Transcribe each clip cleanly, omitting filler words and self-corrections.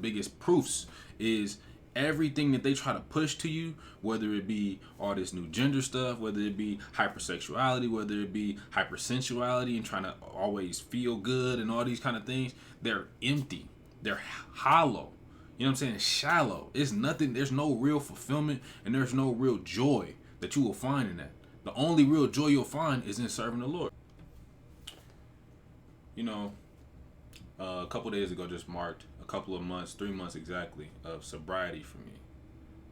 Biggest proofs is everything that they try to push to you, whether it be all this new gender stuff, whether it be hypersexuality, whether it be hypersensuality and trying to always feel good and all these kind of things, they're empty. They're hollow. You know what I'm saying? It's shallow. It's nothing. There's no real fulfillment and there's no real joy that you will find in that. The only real joy you'll find is in serving the Lord. You know, a couple days ago just marked a couple of months, 3 months exactly, of sobriety for me.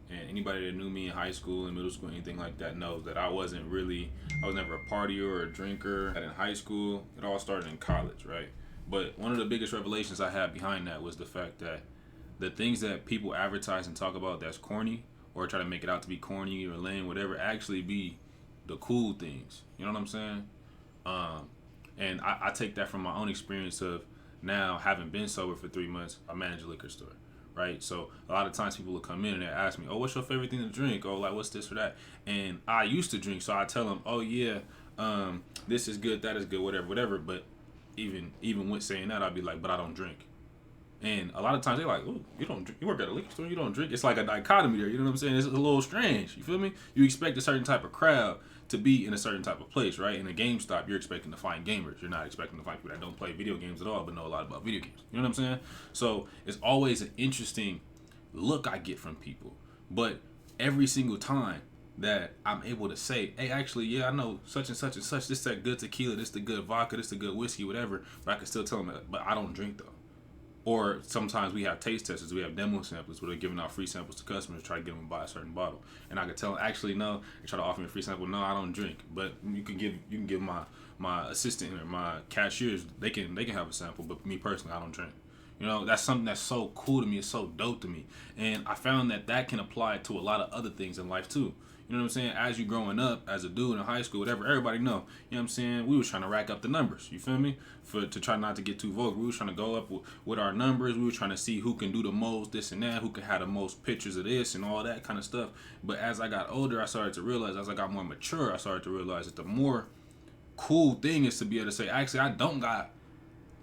And anybody that knew me in high school and middle school, anything like that, knows that I was never a partier or a drinker. In high school, it all started in college, right? But one of the biggest revelations I had behind that was the fact that the things that people advertise and talk about that's corny, or try to make it out to be corny or lame, whatever, actually be the cool things. You know what I'm saying? And I take that from my own experience of now having been sober for 3 months. I manage a liquor store, right? So a lot of times people will come in and they ask me, "Oh, what's your favorite thing to drink?" Oh, like what's this or that? And I used to drink, so I tell them, "Oh yeah, this is good, that is good, whatever, whatever." But even with saying that, I'd be like, "But I don't drink." And a lot of times they're like, "Oh, you don't drink? You work at a liquor store, you don't drink?" It's like a dichotomy there. You know what I'm saying? It's a little strange. You feel me? You expect a certain type of crowd to be in a certain type of place, right? In a GameStop, you're expecting to find gamers. You're not expecting to find people that don't play video games at all, but know a lot about video games. You know what I'm saying? So it's always an interesting look I get from people. But every single time that I'm able to say, "Hey, actually, yeah, I know such and such and such. This that good tequila, this the good vodka, this the good whiskey, whatever," but I can still tell them, "But I don't drink though." Or sometimes we have taste testers, we have demo samplers where they're giving out free samples to customers, try to get them to buy a certain bottle. And I could tell them, actually, no, they try to offer me a free sample. No, I don't drink. But you can give my assistant or my cashiers, they can have a sample. But me personally, I don't drink. You know, that's something that's so cool to me. It's so dope to me. And I found that can apply to a lot of other things in life too. You know what I'm saying? As you growing up, as a dude in high school, whatever, everybody know. You know what I'm saying? We was trying to rack up the numbers. You feel me? To try not to get too vulgar. We was trying to go up with our numbers. We were trying to see who can do the most, this and that, who can have the most pictures of this and all that kind of stuff. But as I got older, I started to realize, as I got more mature, I started to realize that the more cool thing is to be able to say, actually, I don't got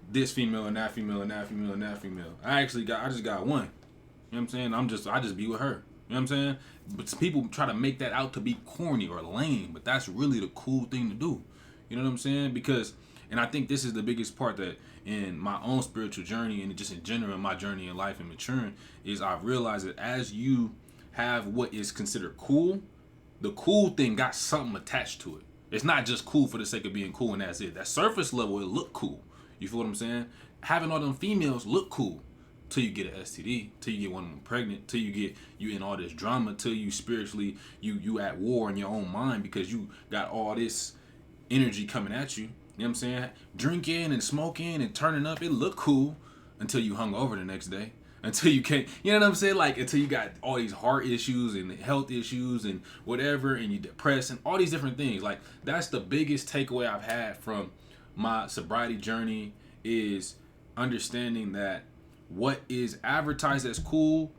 this female and that female and that female and that female. I just got one. You know what I'm saying? I just be with her. You know what I'm saying? But people try to make that out to be corny or lame, but that's really the cool thing to do. You know what I'm saying? Because, and I think this is the biggest part that in my own spiritual journey and just in general in my journey in life and maturing, is I've realized that as you have what is considered cool, the cool thing got something attached to it. It's not just cool for the sake of being cool and that's it. That surface level, it look cool. You feel what I'm saying? Having all them females look cool. Till you get an STD, till you get one of them pregnant, till you in all this drama, till you spiritually you at war in your own mind because you got all this energy coming at you. You know what I'm saying? Drinking and smoking and turning up, it look cool until you hung over the next day. Until you can't, you know what I'm saying? Like until you got all these heart issues and health issues and whatever, and you depressed and all these different things. Like that's the biggest takeaway I've had from my sobriety journey is understanding that what is advertised as cool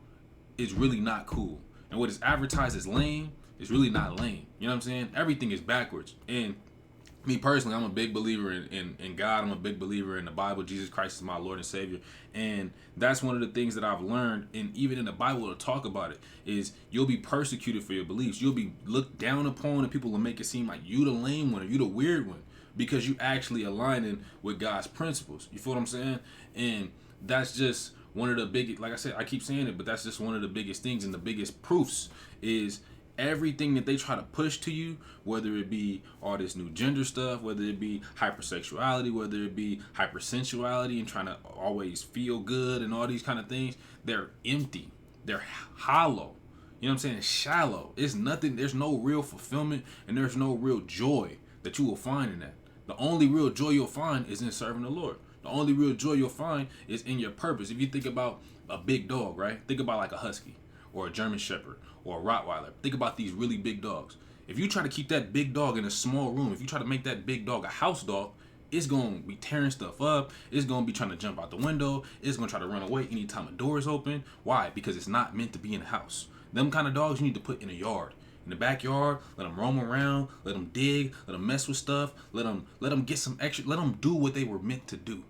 is really not cool. And what is advertised as lame is really not lame. You know what I'm saying? Everything is backwards. And me personally, I'm a big believer in God. I'm a big believer in the Bible. Jesus Christ is my Lord and Savior. And that's one of the things that I've learned, and even in the Bible to talk about it, is you'll be persecuted for your beliefs. You'll be looked down upon, and people will make it seem like you the lame one or you the weird one because you actually aligning with God's principles. You feel what I'm saying? And that's just one of the biggest, like I said, I keep saying it, but that's just one of the biggest things and the biggest proofs is everything that they try to push to you, whether it be all this new gender stuff, whether it be hypersexuality, whether it be hypersensuality and trying to always feel good and all these kind of things, they're empty. They're hollow. You know what I'm saying? It's shallow. It's nothing. There's no real fulfillment and there's no real joy that you will find in that. The only real joy you'll find is in serving the Lord. The only real joy you'll find is in your purpose. If you think about a big dog, right? Think about like a husky or a German shepherd or a Rottweiler. Think about these really big dogs. If you try to keep that big dog in a small room, if you try to make that big dog a house dog, it's going to be tearing stuff up. It's going to be trying to jump out the window. It's going to try to run away anytime a door is open. Why? Because it's not meant to be in a house. Them kind of dogs you need to put in a yard. In the backyard, let them roam around, let them dig, let them mess with stuff, let them get some extra, let them do what they were meant to do.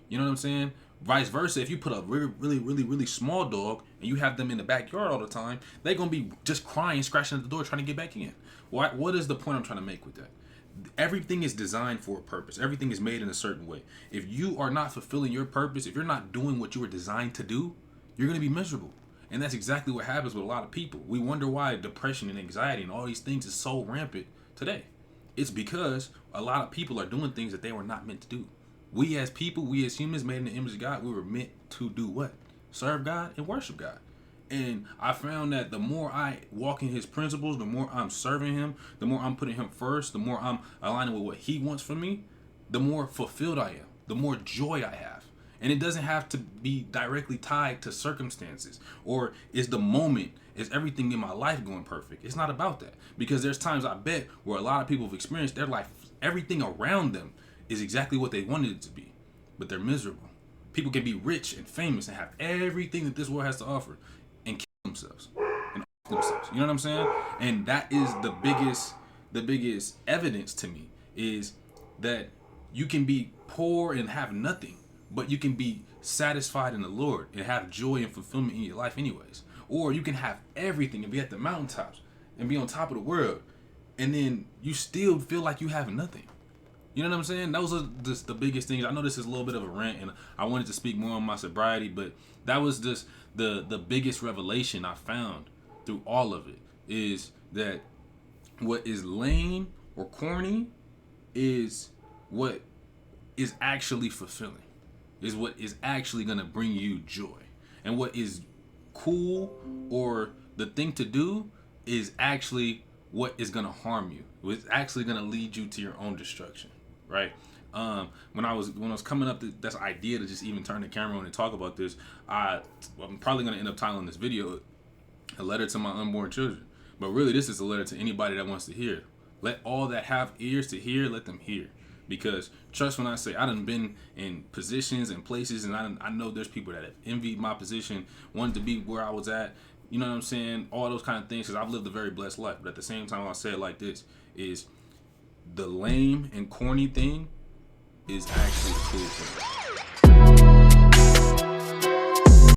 You know what I'm saying? Vice versa, if you put a really small dog and you have them in the backyard all the time, they're gonna be just crying, scratching at the door, trying to get back in. What is the point I'm trying to make with that? Everything is designed for a purpose. Everything is made in a certain way. If you are not fulfilling your purpose, if you're not doing what you were designed to do, you're gonna be miserable. And that's exactly what happens with a lot of people. We wonder why depression and anxiety and all these things is so rampant today. It's because a lot of people are doing things that they were not meant to do. We as people, we as humans made in the image of God, we were meant to do what? Serve God and worship God. And I found that the more I walk in his principles, the more I'm serving him, the more I'm putting him first, the more I'm aligning with what he wants from me, the more fulfilled I am, the more joy I have. And it doesn't have to be directly tied to circumstances or is the moment, is everything in my life going perfect. It's not about that. Because there's times I bet where a lot of people have experienced their life, everything around them is exactly what they wanted it to be, but they're miserable. People can be rich and famous and have everything that this world has to offer and kill themselves and off themselves. You know what I'm saying? And that is the biggest evidence to me is that you can be poor and have nothing, but you can be satisfied in the Lord and have joy and fulfillment in your life anyways. Or you can have everything and be at the mountaintops and be on top of the world, and then you still feel like you have nothing. You know what I'm saying? Those are just the biggest things. I know this is a little bit of a rant, and I wanted to speak more on my sobriety, but that was just the biggest revelation I found through all of it is that what is lame or corny is what is actually fulfilling, is what is actually going to bring you joy. And what is cool or the thing to do is actually what is going to harm you. It's actually going to lead you to your own destruction. Right. When I was coming up to this idea to just even turn the camera on and talk about this, I'm probably going to end up titling this video "A Letter to My Unborn Children." But really, this is a letter to anybody that wants to hear. Let all that have ears to hear, let them hear. Because trust when I say I done been in positions and places, and I know there's people that have envied my position, wanted to be where I was at. You know what I'm saying? All those kind of things, because I've lived a very blessed life. But at the same time, I'll say it like this: is the lame and corny thing is actually the cool thing.